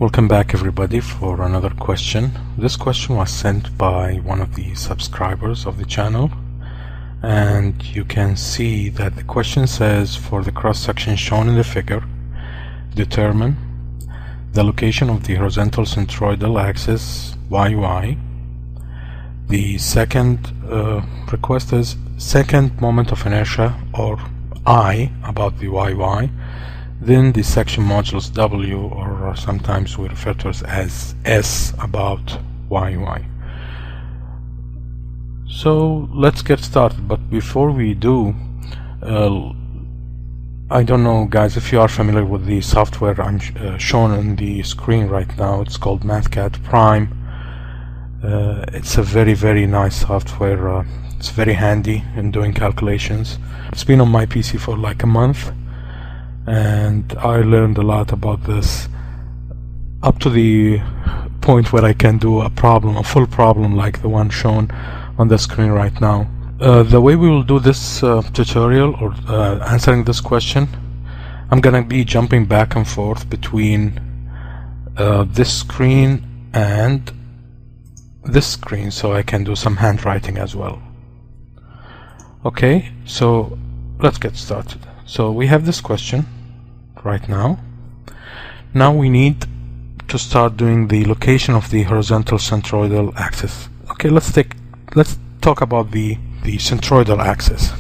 Welcome back everybody for another question. This question was sent by one of the subscribers of the channel, and you can see that the question says, for the cross-section shown in the figure, determine the location of the horizontal centroidal axis YY. The second request is second moment of inertia, or I, about the YY. Then the section modulus W, or sometimes we refer to it as S, about YY. So let's get started, but before we do, I don't know guys if you are familiar with the software I'm shown on the screen right now. It's called Mathcad Prime. It's a very nice software. It's very handy in doing calculations. It's been on my PC for like a month, and I learned a lot about this, up to the point where I can do a full problem like the one shown on the screen right now. The way we will do this tutorial, or answering this question, I'm gonna be jumping back and forth between this screen and this screen, so I can do some handwriting as well. Okay, so let's get started. So we have this question right now. Now we need to start doing the location of the horizontal centroidal axis. Okay, let's talk about the centroidal axis.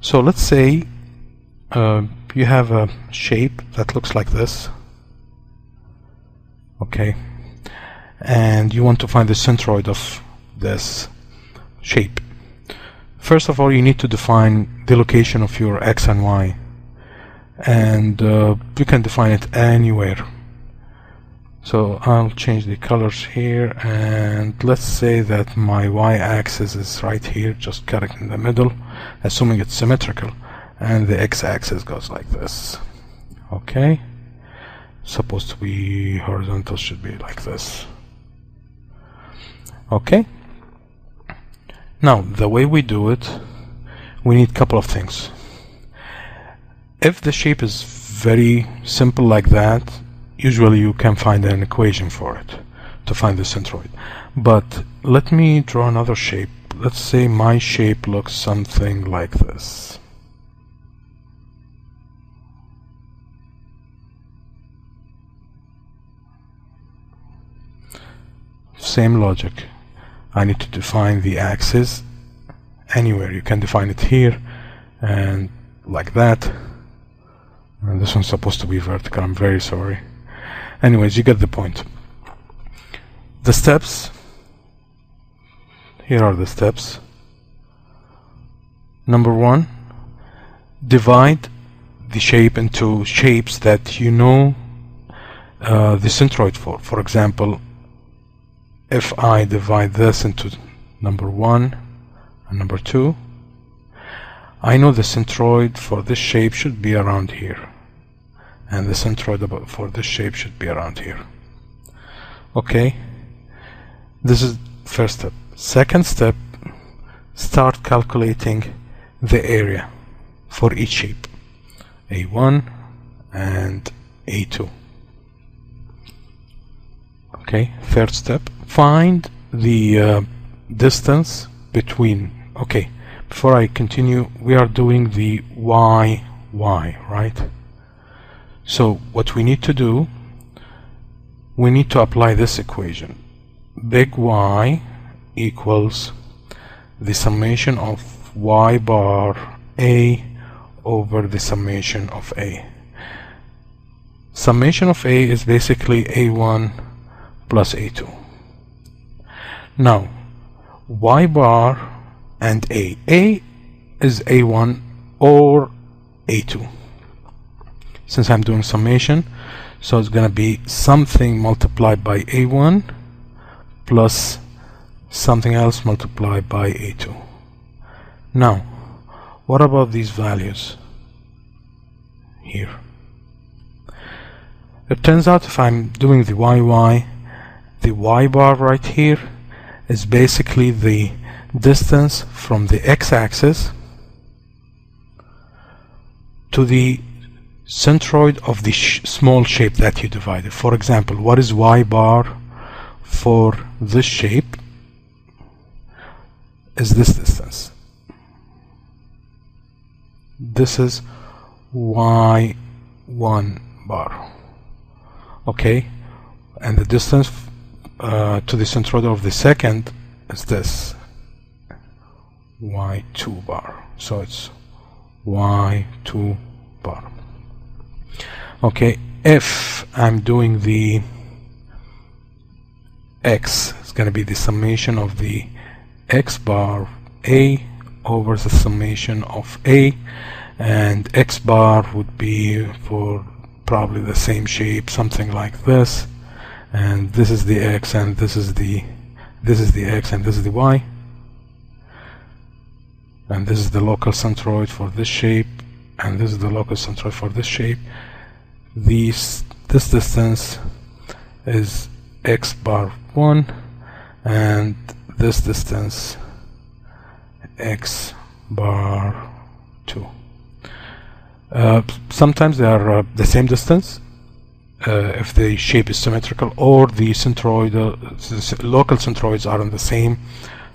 So let's say you have a shape that looks like this, okay, and you want to find the centroid of this shape. First of all, you need to define the location of your X and Y, and you can define it anywhere. So I'll change the colors here, and let's say that my y-axis is right here, just cut it in the middle, assuming it's symmetrical, and the x-axis goes like this. Okay, supposed to be horizontal, should be like this. Okay, now the way we do it, we need a couple of things. If the shape is very simple like that, usually you can find an equation for it to find the centroid. But let me draw another shape. Let's say my shape looks something like this. Same logic. I need to define the axis anywhere. You can define it here and like that. And this one's supposed to be vertical, I'm very sorry. Anyways, you get the point. The steps, here are the steps. Number one, divide the shape into shapes that you know the centroid for. For example, if I divide this into number 1 and number 2, I know the centroid for this shape should be around here, and the centroid for this shape should be around here. Okay, this is first step. Second step, start calculating the area for each shape, A1 and A2. Okay, third step, find the distance between. Okay, before I continue, we are doing the y, right? So what we need to do, we need to apply this equation. Big Y equals the summation of y bar A over the summation of A. Summation of A is basically A1 plus A2. Now, y bar and A is A1 or A2. Since I'm doing summation, so it's gonna be something multiplied by A1 plus something else multiplied by A2. Now, what about these values here? It turns out if I'm doing the YY, the y bar right here is basically the distance from the x-axis to the centroid of the small shape that you divided. For example, what is y bar for this shape? Is this distance. This is y1 bar. Okay, and the distance to the centroid of the second is this, y2 bar. So it's y2 bar. Okay, if I'm doing the x, it's going to be the summation of the x bar a over the summation of a, and x bar would be for probably the same shape, something like this, and this is the x, and this is the x, and this is the y, and this is the local centroid for this shape, and this is the local centroid for this shape. This distance is x bar 1, and this distance x bar 2. Sometimes they are the same distance if the shape is symmetrical, or the centroid, local centroids are on the same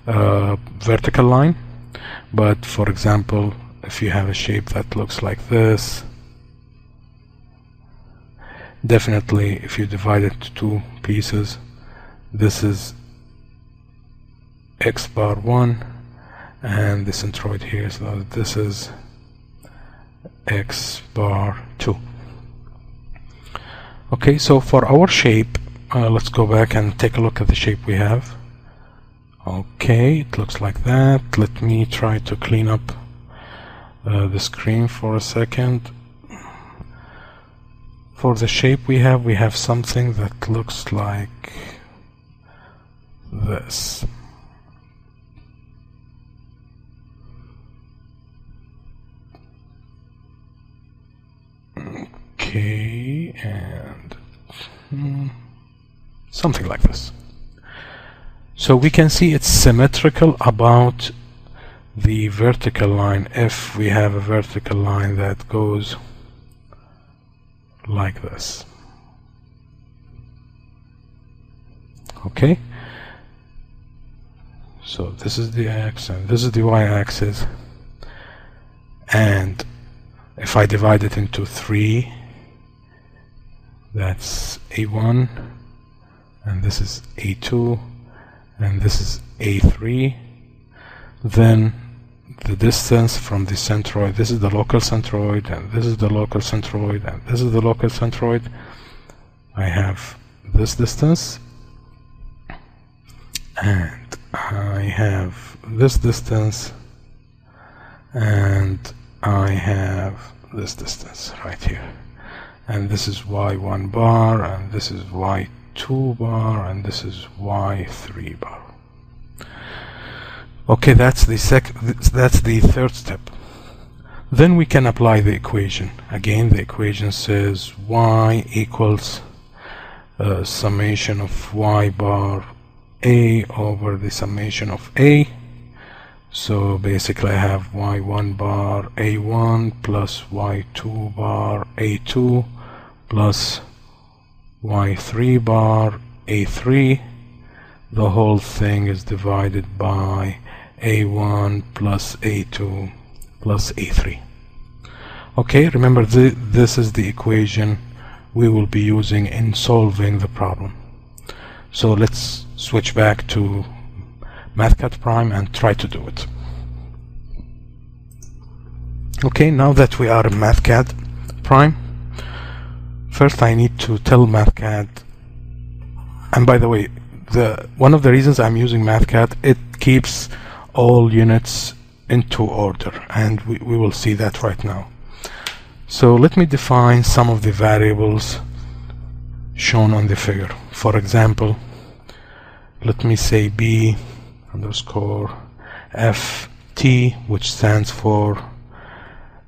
vertical line. But for example, if you have a shape that looks like this, definitely if you divide it to two pieces, this is x bar 1 and the centroid here, so this is x bar 2. Okay, so for our shape, let's go back and take a look at the shape we have. Okay, it looks like that. Let me try to clean up the screen for a second. For the shape we have something that looks like this. Okay, and something like this. So we can see it's symmetrical about the vertical line if we have a vertical line that goes like this. Okay, so this is the x and this is the y-axis, and if I divide it into 3, that's a1, and this is a2, and this is a3, then the distance from the centroid, this is the local centroid, and this is the local centroid, and this is the local centroid. I have this distance, and I have this distance, and I have this distance right here, and this is y1 bar, and this is y2 bar, and this is y3 bar. Okay, that's the third step. Then we can apply the equation. Again, the equation says y equals summation of y bar a over the summation of a. So basically I have y1 bar a1 plus y2 bar a2 plus y3 bar a3. The whole thing is divided by a1 plus a2 plus a3. Okay, remember this is the equation we will be using in solving the problem. So let's switch back to Mathcad Prime and try to do it. Okay, now that we are in Mathcad Prime, first I need to tell Mathcad, and by the way, one of the reasons I'm using Mathcad, it keeps all units into order, and we will see that right now. So let me define some of the variables shown on the figure. For example, let me say b underscore ft, which stands for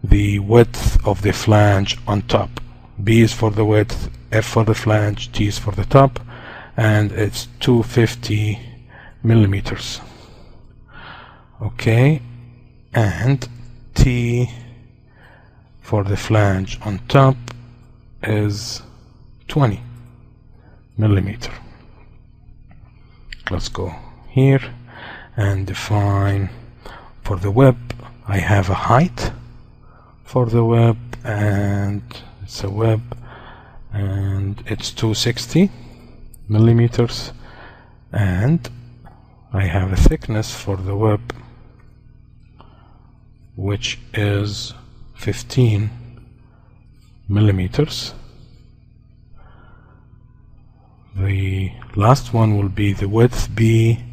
the width of the flange on top. B is for the width, f for the flange, t is for the top, and it's 250 millimeters. Okay, and t for the flange on top is 20 millimeter. Let's go here and define for the web. I have a height for the web, and it's a web, and it's 260 millimeters, and I have a thickness for the web which is 15 millimeters. The last one will be the width B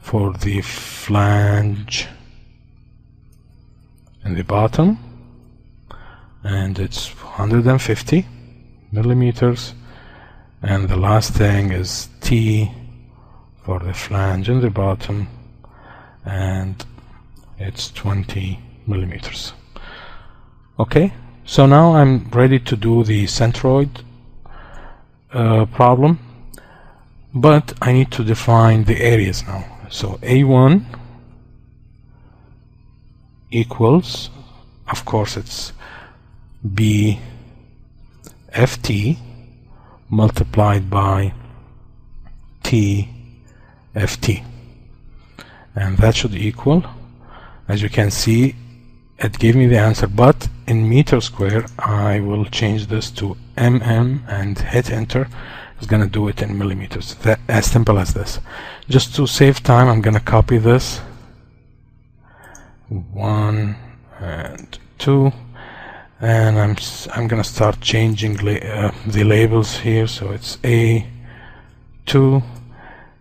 for the flange in the bottom, and it's 150 millimeters, and the last thing is T for the flange in the bottom, and it's 20 millimeters. Okay, so now I'm ready to do the centroid problem, but I need to define the areas now. So A1 equals, of course, it's B FT multiplied by T FT, and that should equal, as you can see, it gave me the answer, but in meter square I will change this to mm and hit enter. It's gonna do it in millimeters. That as simple as this. Just to save time, I'm gonna copy this 1 and 2, and I'm gonna start changing the labels here. So it's A2,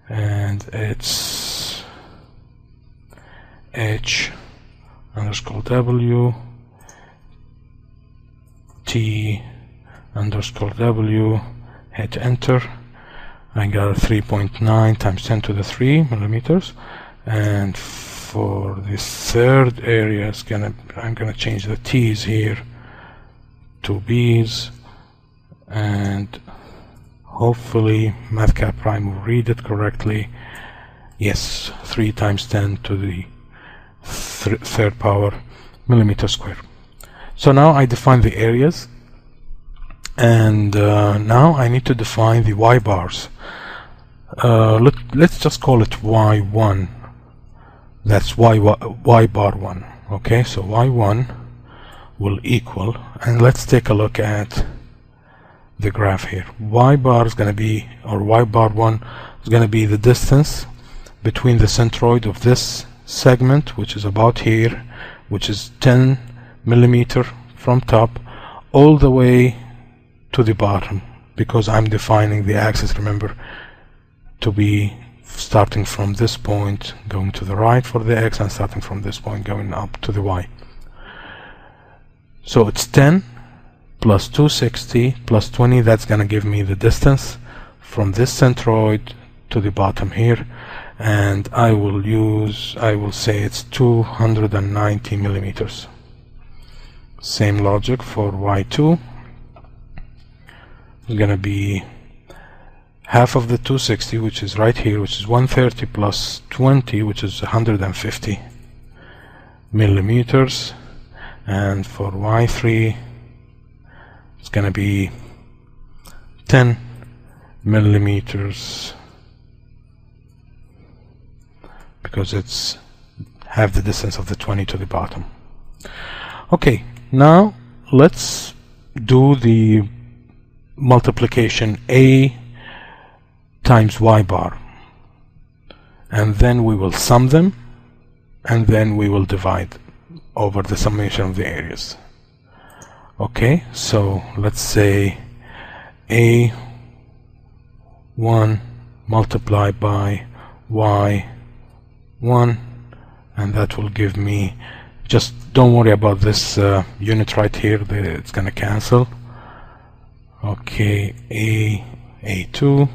and it's H underscore W, T underscore W, hit enter. I got a 3.9 times 10 to the 3 millimeters, and for the third area I'm gonna change the T's here to B's, and hopefully Mathcad Prime will read it correctly. Yes, 3 times 10 to the third power millimeter square. So now I define the areas, and now I need to define the y bars. Let's just call it y1. That's y bar 1. Okay, so y1 will equal, and let's take a look at the graph here. Y bar is going to be, or y bar 1 is going to be the distance between the centroid of this segment, which is about here, which is 10 millimeter from top all the way to the bottom, because I'm defining the axis, remember, to be starting from this point going to the right for the x, and starting from this point going up to the y. So it's 10 plus 260 plus 20. That's gonna give me the distance from this centroid to the bottom here, and I will say it's 290 millimeters. Same logic for y2. It's gonna be half of the 260, which is right here, which is 130 plus 20, which is 150 millimeters, and for y3 it's gonna be 10 millimeters, because it's half the distance of the 20 to the bottom. Okay, now let's do the multiplication A times y bar, and then we will sum them, and then we will divide over the summation of the areas. Okay, so let's say A1 multiplied by y1, and that will give me, just don't worry about this unit right here, it's gonna cancel. Okay, A2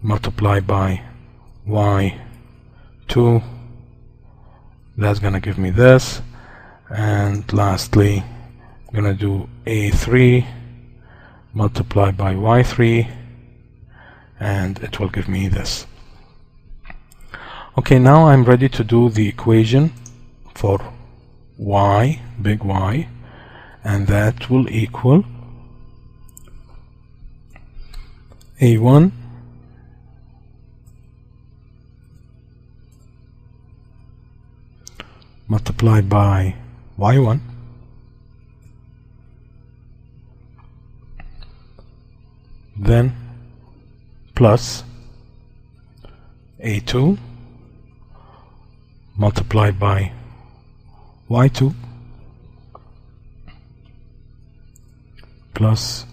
multiplied by y2, that's gonna give me this, and lastly I'm gonna do A3 multiplied by y3, and it will give me this. Okay, now I'm ready to do the equation for y, big Y, and that will equal A1 multiplied by Y1 then plus A2 multiplied by Y2 plus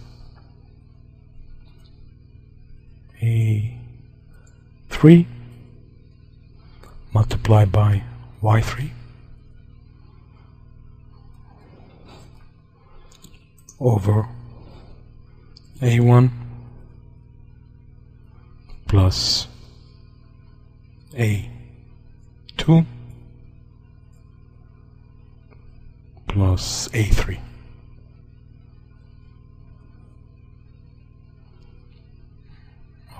A3 multiplied by Y3 over A1 plus A2 plus A3.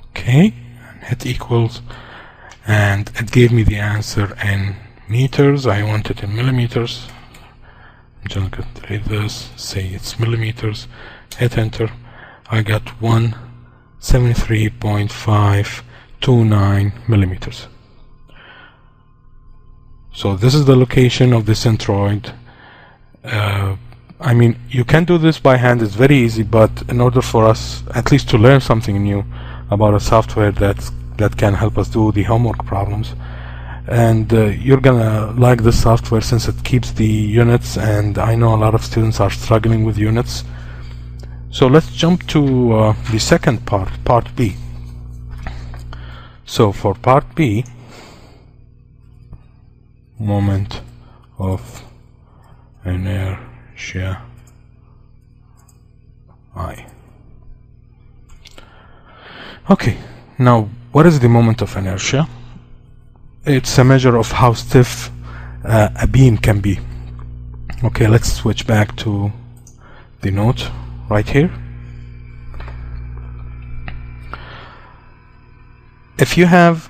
Okay, and hit equals, and it gave me the answer in meters. I want it in millimeters. I'm just going to delete this, say it's millimeters, hit enter. I got 173.529 millimeters. So this is the location of the centroid. I mean, you can do this by hand, it's very easy, but in order for us at least to learn something new about a software that can help us do the homework problems, and you're gonna like this software since it keeps the units, and I know a lot of students are struggling with units. So let's jump to the second part, part B. So for part B, moment of inertia I. Okay, now what is the moment of inertia? It's a measure of how stiff a beam can be. Okay, let's switch back to the note right here. If you have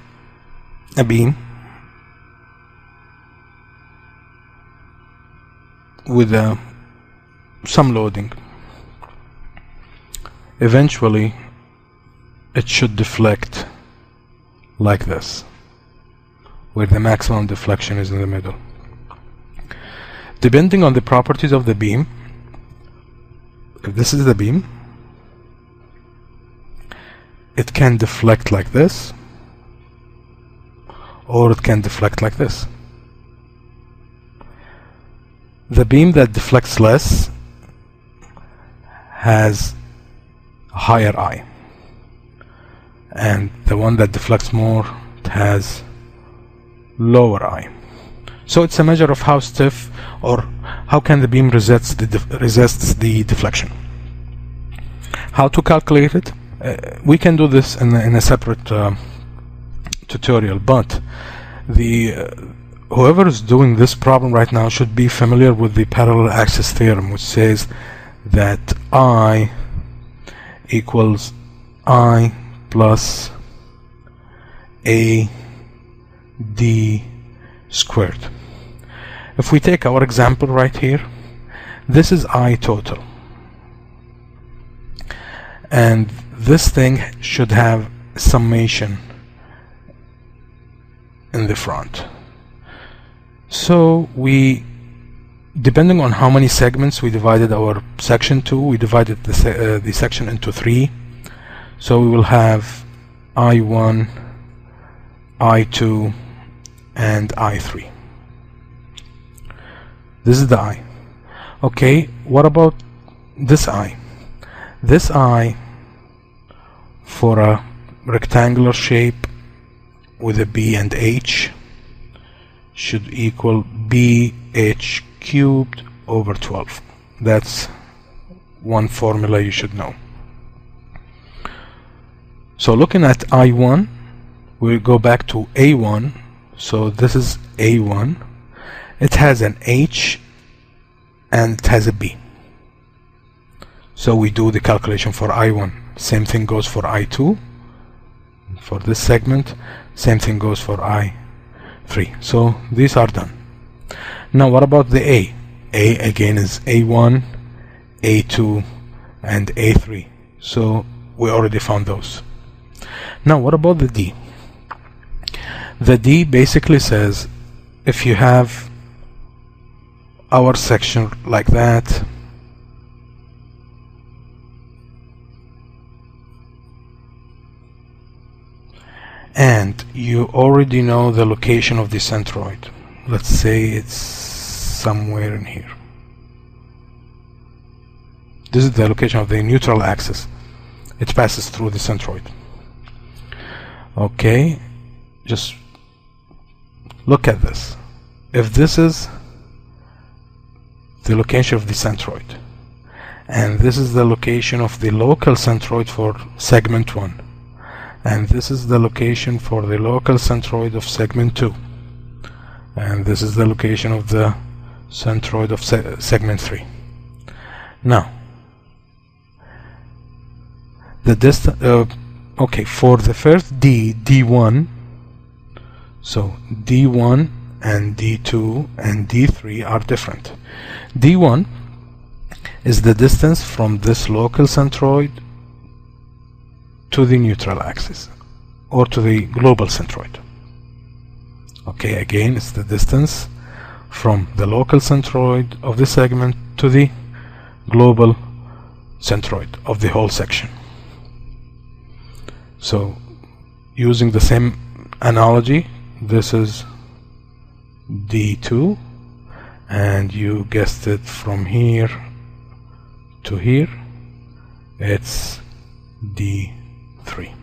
a beam with some loading, eventually it should deflect like this, where the maximum deflection is in the middle. Depending on the properties of the beam, if this is the beam, it can deflect like this, or it can deflect like this. The beam that deflects less has a higher I, and the one that deflects more has lower I. So it's a measure of how stiff, or how can the beam resists the deflection. How to calculate it? We can do this in a separate tutorial, but whoever is doing this problem right now should be familiar with the parallel axis theorem, which says that I equals I plus AD squared. If we take our example right here, this is I total, and this thing should have summation in the front. So depending on how many segments we divided our section to, we divided the section into 3. So we will have I1, I2, and I3. This is the I. Okay, what about this I? This I, for a rectangular shape with a B and H, should equal BH cubed over 12. That's one formula you should know. So looking at I1, we'll go back to A1. So this is A1. It has an H and it has a B. So we do the calculation for I1. Same thing goes for I2. For this segment, same thing goes for I3. So these are done. Now what about the A? A again is A1, A2 and A3. So we already found those. Now what about the D? The D basically says if you have our section like that, and you already know the location of the centroid. Let's say it's somewhere in here. This is the location of the neutral axis. It passes through the centroid. Okay, just look at this. If this is the location of the centroid, and this is the location of the local centroid for segment 1, and this is the location for the local centroid of segment 2, and this is the location of the centroid of segment 3. Now the distance, okay, for the first D1, so D1 and D2 and D3 are different. D1 is the distance from this local centroid to the neutral axis, or to the global centroid. Okay, again, it's the distance from the local centroid of the segment to the global centroid of the whole section. So, using the same analogy, this is D2, and you guessed it, from here to here, it's D3.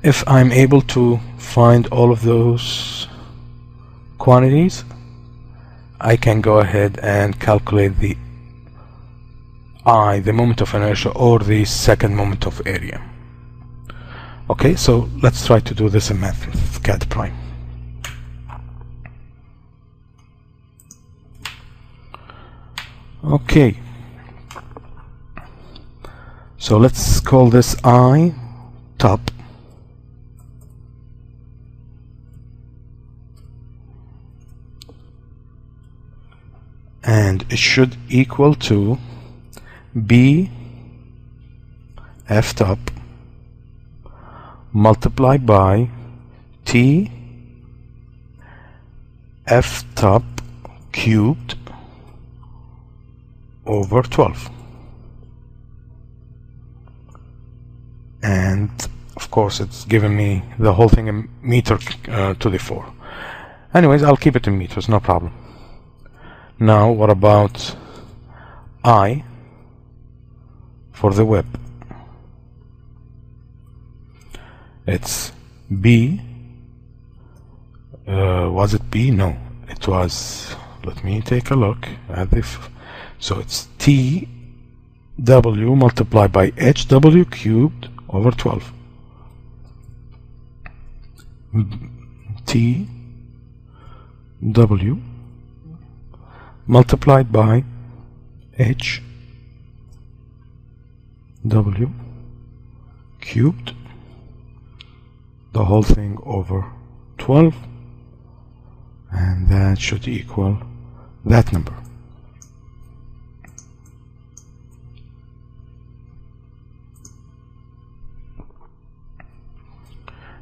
If I'm able to find all of those quantities, I can go ahead and calculate the I, the moment of inertia, or the second moment of area. Okay, so let's try to do this in Mathcad Prime. Okay, so let's call this I top, and it should equal to B F top multiplied by T F top cubed over 12. And of course it's giving me the whole thing in meter to the 4. Anyways, I'll keep it in meters, no problem. Now what about I for the web? It's B, was it B? No, it was, let me take a look at this. So it's T W multiplied by HW cubed over 12. T W multiplied by H W cubed, the whole thing over 12, and that should equal that number.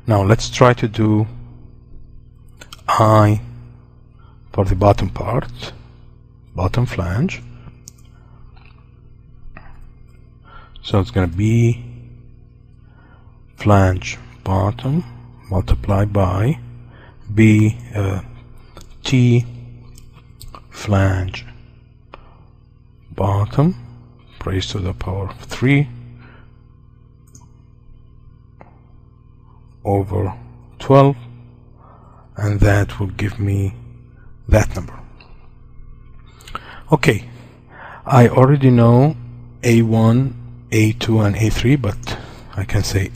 Now let's try to do I for the bottom part, bottom flange. So it's going to be flange bottom multiplied by B T flange bottom raised to the power of 3 over 12, and that will give me that number. Okay, I already know A1, A2 and A3, but I can say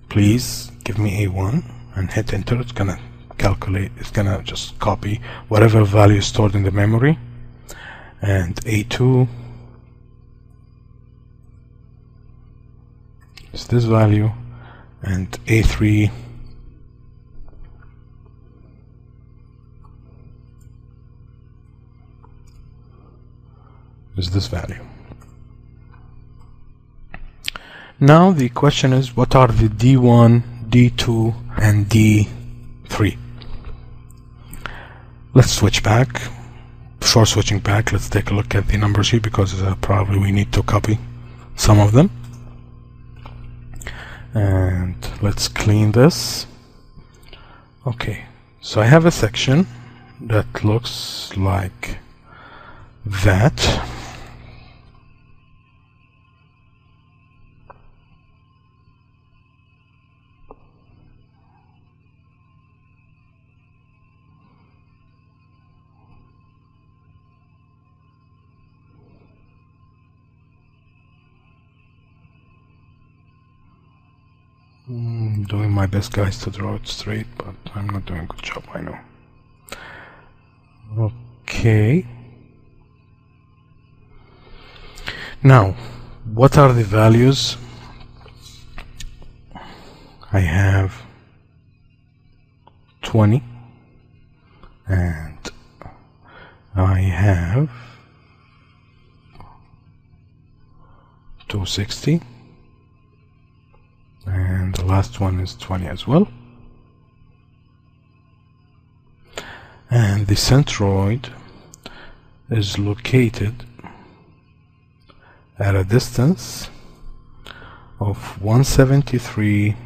please give me A1 and hit enter. It's gonna calculate, it's gonna just copy whatever value is stored in the memory, and A2 is this value, and A3 is this value. Now the question is, what are the D1, D2, and D3? Let's switch back. Before switching back, let's take a look at the numbers here, because probably we need to copy some of them. And let's clean this. Okay, so I have a section that looks like that. Doing my best, guys, to draw it straight, but I'm not doing a good job, I know. Okay. Now, what are the values? I have 20, and I have 260. And the last one is 20 as well. And the centroid is located at a distance of 173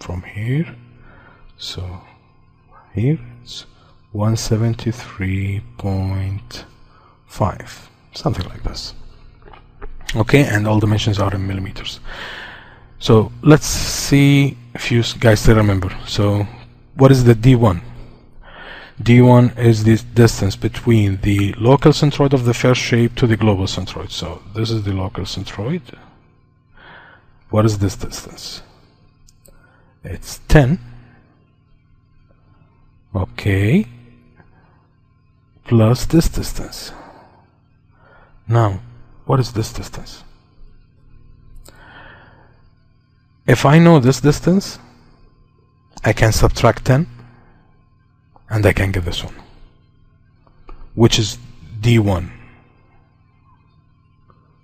from here. So here it's 173.5, something like this. Okay, and all dimensions are in millimeters. So let's see if you guys still remember. So what is the D1? D1 is the distance between the local centroid of the first shape to the global centroid. So this is the local centroid. What is this distance? It's 10. Okay. Plus this distance. Now, what is this distance? If I know this distance, I can subtract 10 and I can get this one, which is D1.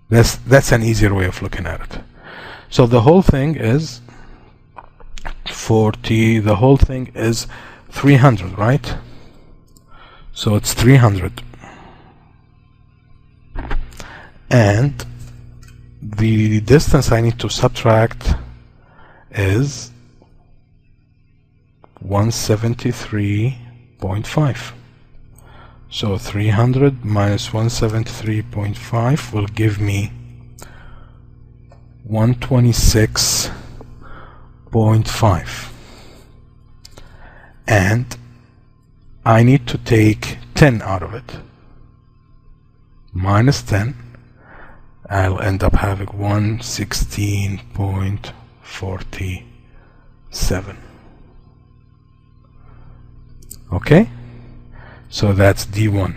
That's an easier way of looking at it. So the whole thing is 40, the whole thing is 300, right? So it's 300. And the distance I need to subtract is 173.5. So 300 minus 173.5 will give me 126.5. And I need to take 10 out of it. Minus 10, I'll end up having 116.47. Okay, so that's D1.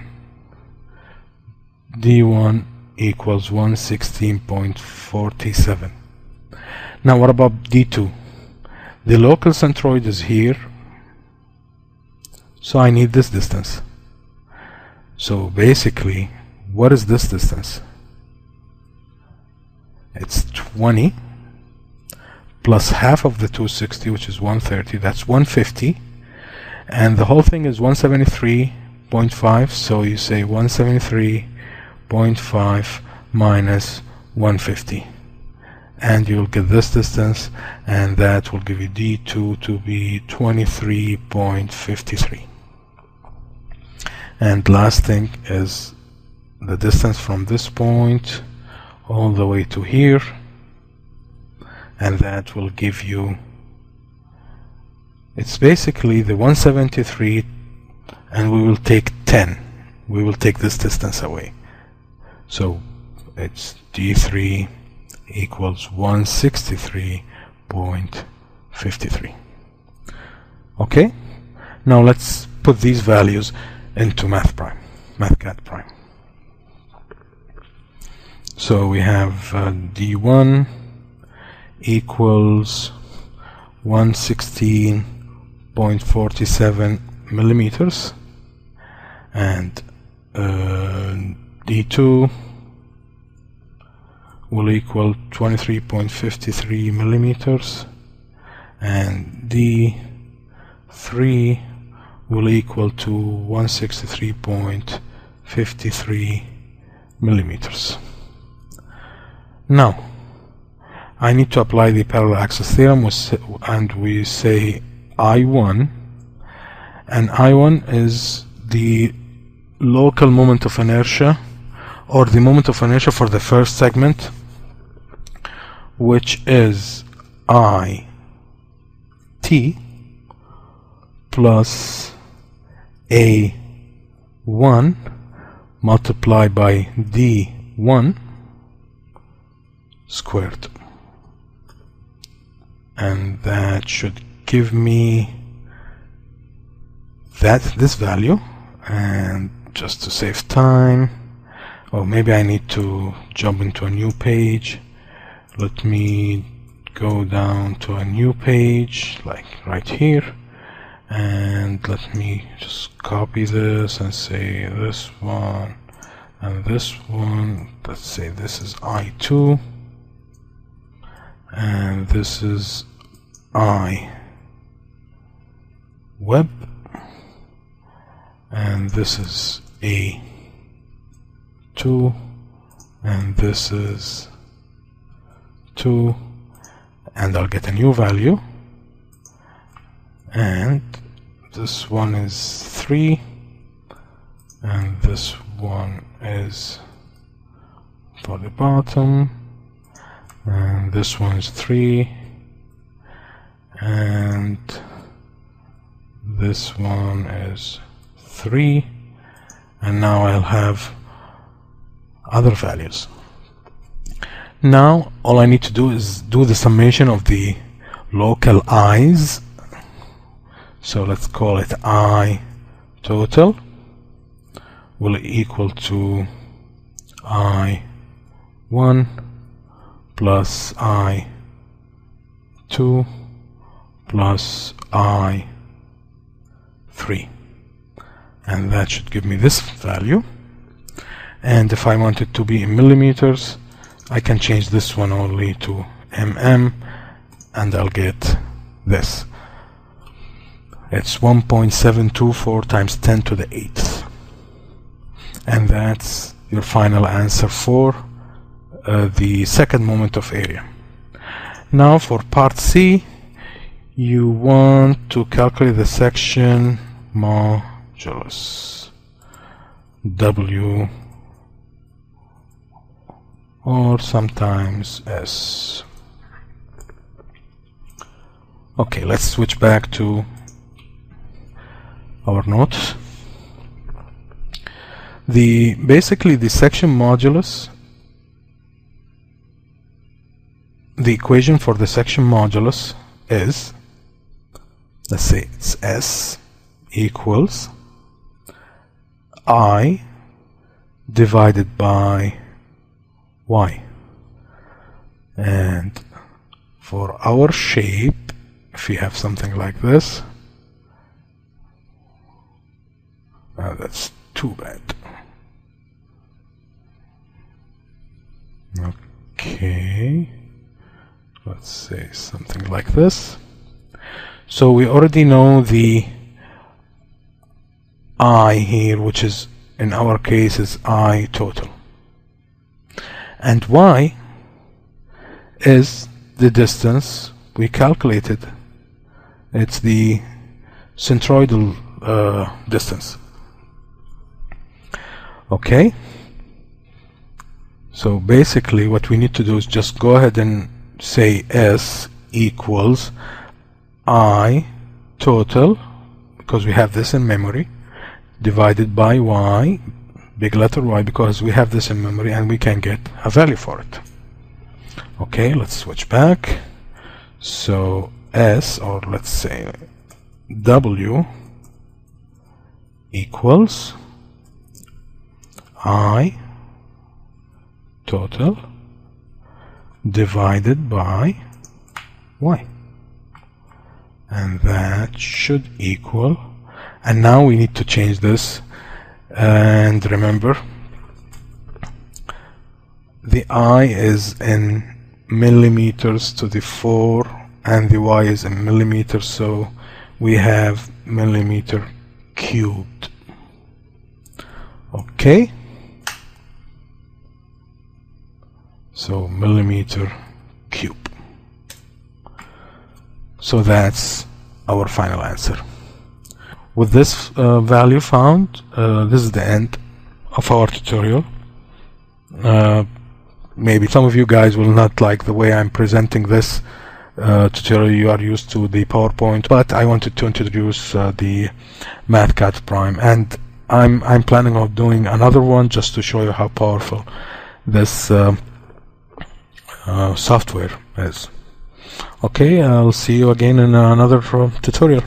D1 equals 116.47. Now what about D2? The local centroid is here, so I need this distance. So basically, what is this distance? It's 20 plus half of the 260, which is 130, that's 150, and the whole thing is 173.5, so you say 173.5 minus 150, and you'll get this distance, and that will give you D2 to be 23.53. And last thing is the distance from this point all the way to here, and that will give you, it's basically the 173, and we will take 10, we will take this distance away, so it's D3 equals 163.53. okay, now let's put these values into Mathcad Prime. So we have D1 equals 116.47 millimeters, and D2 will equal 23.53 millimeters, and D3 will equal to 163.53 millimeters. Now I need to apply the parallel axis theorem, and we say I1, and I1 is the local moment of inertia, or the moment of inertia for the first segment, which is I t plus A1 multiplied by D1 squared, and that should give me this value. And just to save time, or maybe I need to jump into a new page, let me go down to a new page like right here, and let me just copy this and say this one and this one. Let's say this is I2 and this is I web, and this is A2 and this is 2, and I'll get a new value, and this one is 3 and this one is for the bottom, and this one is 3 and this one is 3, and now I'll have other values. Now all I need to do is do the summation of the local i's. So let's call it I total will equal to I1 plus I2 plus I3, and that should give me this value. And if I want it to be in millimeters, I can change this one only to mm, and I'll get this. It's 1.724 times 10 to the 8th, and that's your final answer for the second moment of area. Now for part C, you want to calculate the section modulus W, or sometimes S. Okay, let's switch back to our notes. Basically the section modulus, the equation for the section modulus is, let's say it's S equals I divided by Y, and for our shape, if we have something like this, that's too bad. Okay, let's say something like this. So we already know the I here, which is in our case is I total, and Y is the distance we calculated. It's the centroidal distance. Okay, so basically what we need to do is just go ahead and say S equals I total, because we have this in memory, divided by Y, big letter Y, because we have this in memory and we can get a value for it. Okay, let's switch back. So S, or let's say W, equals I total divided by Y, and that should equal, and now we need to change this, and remember the I is in millimeters to the 4 and the Y is in millimeters, so we have millimeter cubed. Okay, so millimeter cube. So that's our final answer. With this value found, this is the end of our tutorial. Maybe some of you guys will not like the way I'm presenting this tutorial. You are used to the PowerPoint, but I wanted to introduce the Mathcad Prime, and I'm planning on doing another one just to show you how powerful this software is. Okay, I'll see you again in another tutorial.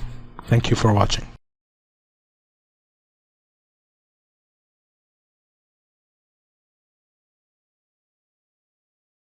Thank you for watching.